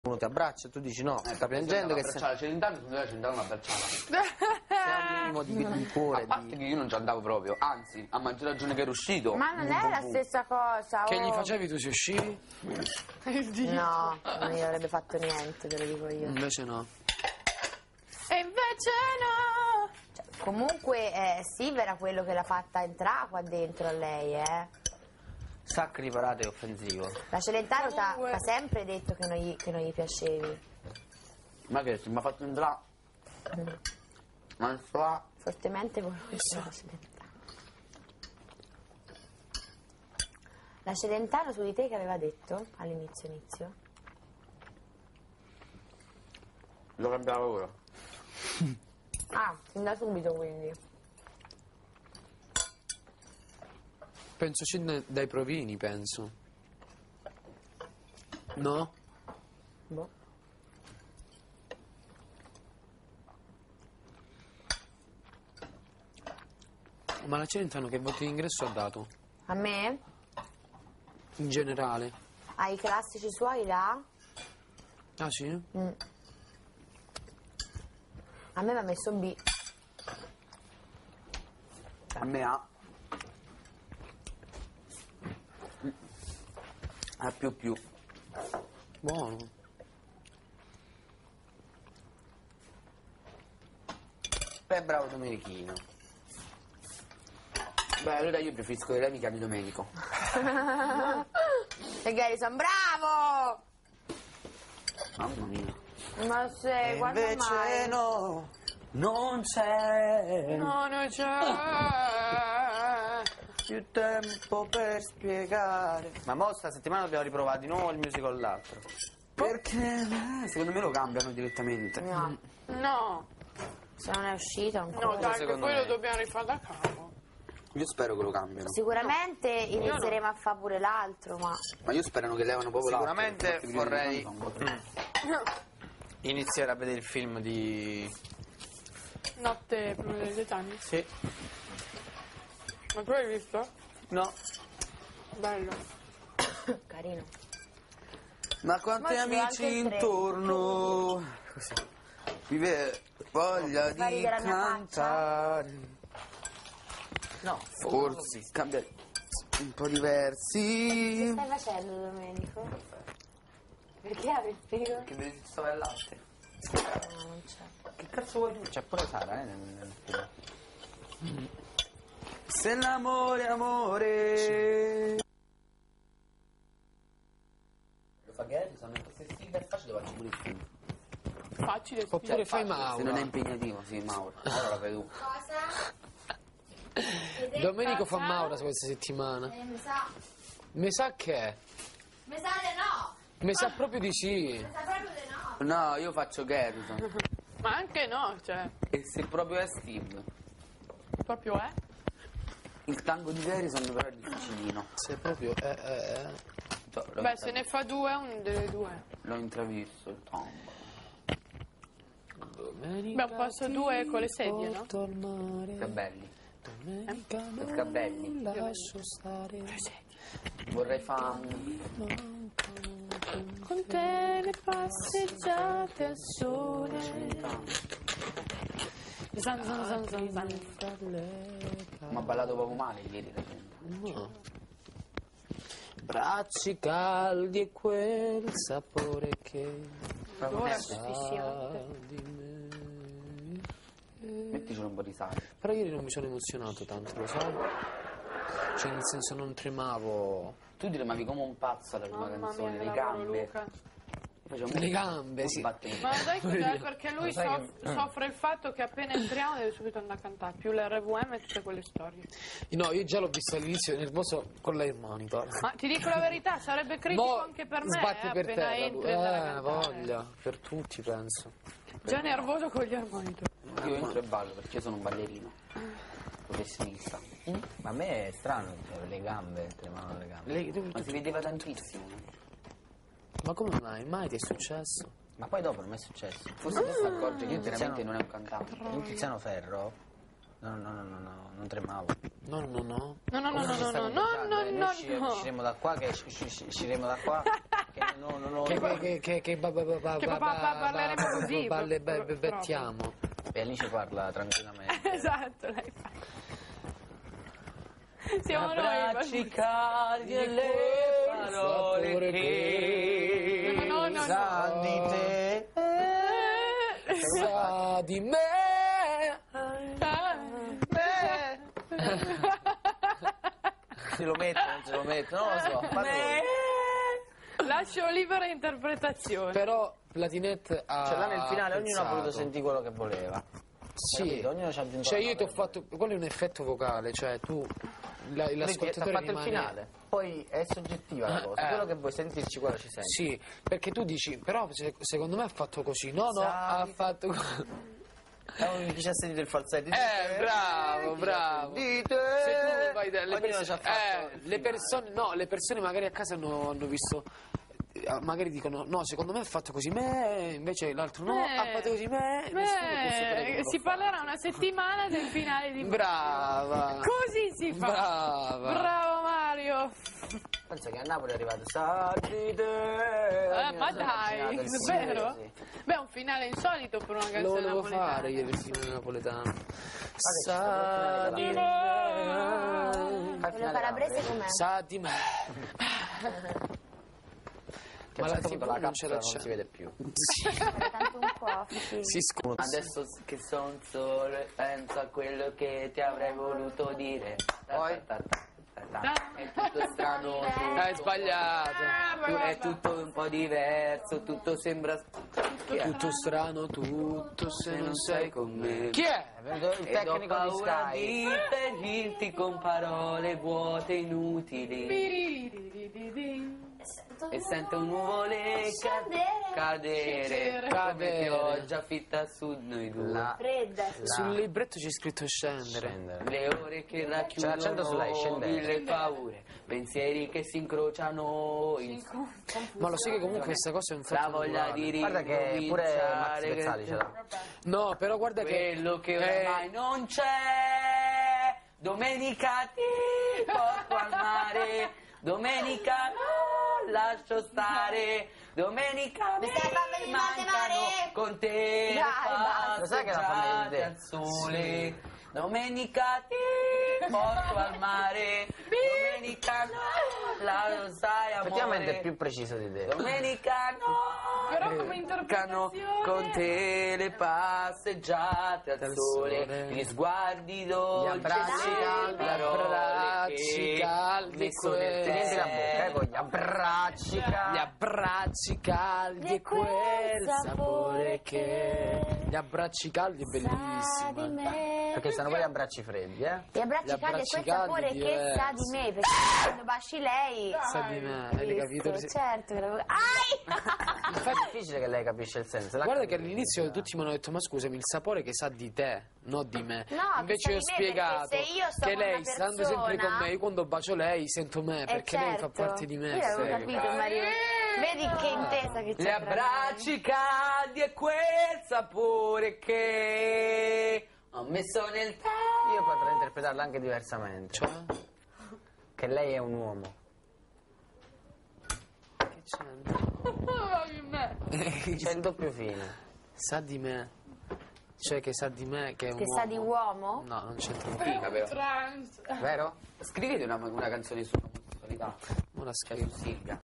uno ti abbraccia e tu dici no, sta piangendo che la Celentano, secondo me la Celentano l'abbracciava. sei un minimo di cuore. A parte che io non ci andavo proprio, anzi, a maggior ragione che ero uscito. Ma non è la stessa cosa. Che gli facevi tu se uscivi? No, non gli avrebbe fatto niente, te lo dico io. Invece no. E invece no. Cioè, comunque Steve era quello che l'ha fatta entrare qua dentro a lei, Sacco di parate è offensivo. La Celentano Comunque. t'ha sempre detto che non gli piacevi. Ma che mi ha fatto entrare? Ma fa. Fortemente voluto la Celentano. La Celentano su di te che aveva detto all'inizio? Lo cambiavo ora. Ah, sin da subito quindi. Penso dai provini, penso. No? Boh. Ma la Celentano che voti d'ingresso ha dato? A me? In generale? Ai classici suoi là? Ah sì? A me mi ha messo B. A me A. A più. Buono. Beh, bravo Domenichino. Beh, allora io preferisco che lei mi chiami Domenico. E Garrison, bravo! Mamma mia. Ma se, quando Invece mai? no, Non c'è. No, non c'è. più tempo per spiegare. Ma mo sta settimana dobbiamo riprovare di nuovo il musical l'altro. Perché? Secondo me lo cambiano direttamente. No, No, se non è uscito ancora. no, dai, che secondo poi me. lo dobbiamo rifare da capo. Io spero che lo cambiano. Sicuramente inizieremo a fare pure l'altro, ma Ma io spero che levano proprio l'altro. Sicuramente perché i vorrei primi sono iniziare a vedere il film di... Notte prima dei dettagli. Sì. Ma tu hai visto? No. Bello. carino. Ma quanti Ma ci va amici anche il tre. intorno. Così. Vive voglia Fa di ridere la mia cantare. No. Forse cambia un po' diversi. Che stai facendo, Domenico? Perché apri il frigo? Che vedi se stava al latte. No, non c'è. Che cazzo vuoi tu? C'è pure Sara, nel film. Se l'amore è amore. Lo fa Gary, se Steve è facile faccio pure il film. Facile. Oppure fai Se non è Maura. impegnativo, sì, Mauro. Allora la fai tu. Domenico fa Maura questa settimana. Mi sa. Mi sa che è. Mi sa che no. Mi sa proprio di sì. Mi sa proprio che no. No, io faccio Garrison. Ma anche no, cioè, E se proprio è Steve. proprio è. Il tango di Garrison però è difficilino. Se proprio Beh, se ne fa due, un delle due. L'ho intravisto il tango. Beh, un passo due con le sedie, no? Gabelli. Domenica Gabelli. non lascio stare. Vorrei fare Con te le passeggiate al sole. Zan zan zan zan zan. mi ha ballato proprio male ieri la gente. No. Bracci caldi e quel sapore che Ora sa asfissiante. di me. Metticelo un po' di sale. Però ieri non mi sono emozionato tanto, lo sai? Cioè nel senso non tremavo. Tu ti tremavi come un pazzo alla prima Mamma canzone, mia, le lavoro gambe. Luca. Facevo Le gambe, sì. battiti. Ma sai cos'è? Perché lui soffre il fatto che appena entriamo deve subito andare a cantare, più l'RVM e tutte quelle storie. No, io già l'ho visto all'inizio nervoso con lei il monitor. Ma ti dico la verità, sarebbe critico Mo anche per me, sbatti per appena terra, entri e andare a cantare. voglia, per tutti penso. Già nervoso con gli armonitor. Io entro e ballo perché io sono un ballerino professionista. Ma a me è strano, cioè, le gambe, tremavano le gambe. Ma si vedeva tantissimo. Ma come mai? Mai ti è successo? Ma poi dopo non mi è successo. Forse adesso si accorge che io veramente non è un cantante. Un Tiziano Ferro non tremavo. No. Usciremo da qua, che usciremo da qua. Che parleremo così, bettiamo. E Alice parla tranquillamente. Esatto, lei fa. Siamo Abbracci noi. caldi e le parole che No. sa di te. Sa di me. Se lo metto, non se lo metto, non lo so. Lascio libera interpretazione. Però Platinette ha Cioè là nel finale ognuno ha voluto pensato. sentire quello che voleva. Sì, Capito? Ognuno ci ha aggiunto cioè la io ti ho propria. fatto, quello è un effetto vocale, cioè tu, Lui ti ha l'ascoltatore fatto il rimane... finale. Poi è soggettiva la cosa. Quello che vuoi sentirci, quello ci senti. Sì, perché tu dici, però secondo me ha fatto così, no, ha fatto così. Chi ci ha sentito il falsetto? Bravo. Di te. Se tu vai dalle Ognuno ci ha fatto il finale. le persone magari a casa hanno visto, magari dicono, no, secondo me ha fatto così, me, invece l'altro no, ha fatto così, me, nessuno può sapere come si lo fa. parlerà una settimana del finale di Brava. Così si fa. Brava. Bravo Mario. Pensa che a Napoli è arrivato sa di te. Ma dai, Sì, vero? sì. Beh, è un finale insolito per una Lo canzone volevo napoletana. fare io il finale napoletano. Sa di me. Quello calabrese com'è? Sa di me. Che a un certo punto la non ce capsula la non c'è. si vede più. Tanto un po'. Sì. Si scusa. Adesso che son solo e penso a quello che ti avrei voluto dire. Poi? È tutto strano, Hai sbagliato. è tutto un po' diverso, tutto sembra... Tutto strano, tutto se non sei con me. Chi è? È venuto il Ed ho tecnico di paura Sky. di ferirti con parole vuote e inutili. E sento un nuvole cadere come pioggia fitta su noi due. Fredda. Sul libretto c'è scritto scendere. Scendere. Le ore che C'è l'accento su lei, racchiudono scendere. mille paure, pensieri che si incrociano Ma lo sai che comunque questa cosa è un la fatto voglia naturale. di Guarda che pure Max ricominciare Pezzali ce l'ha. No, però guarda che quello che oramai non c'è. Domenica ti porto al mare, domenica non lascio stare, domenica Mi stai facendo venire mancano male? con te le basta. Lo sai che la famiglia di passeggiate te? al sole. Domenica ti porto al mare, domenica no, lo sai amore. Effettivamente è più preciso di te. Domenica no, Però come mancano interpretazione... con te le passeggiate al sole, gli sguardi dolci, Gli abbracci le caldi, parole abbracci caldi, mescono nel Tienti la tè. bocca, con gli abbracci gli caldi. abbracci caldi e quel sapore che... Gli abbracci caldi è bellissimo. Perché stanno poi gli abbracci freddi, eh? Gli abbracci Gli caldi e abbracci quel sapore caldi che diversi. sa di me, perché quando baci lei... Sa di me, hai capito? Visto, certo che l'avevo... Ai! È difficile che lei capisce il senso. l'ha Guarda che capito. all'inizio tutti mi hanno detto, ma scusami, il sapore che sa di te, non di me. No, che Invece sa io ho di me, spiegato perché se io sto che con lei, una stando sempre persona- con me, io quando bacio lei sento me, perché lei fa certo. parte di me. Io l'avevo sai. capito, Mario. Vedi che intesa che c'è Gli tra noi. abbracci caldi e quel sapore che ho messo nel tè. Io potrei interpretarla anche diversamente. Cioè? Che lei è un uomo. Che c'entra? C'è il doppio fine. Sa di me. Cioè che sa di me che è un Che uomo. sa di uomo? No, non c'entra un Figa, però. Trans. Vero? Scrivete una canzone sulla musicalità. Non la Cioè scrivo. su Silvia.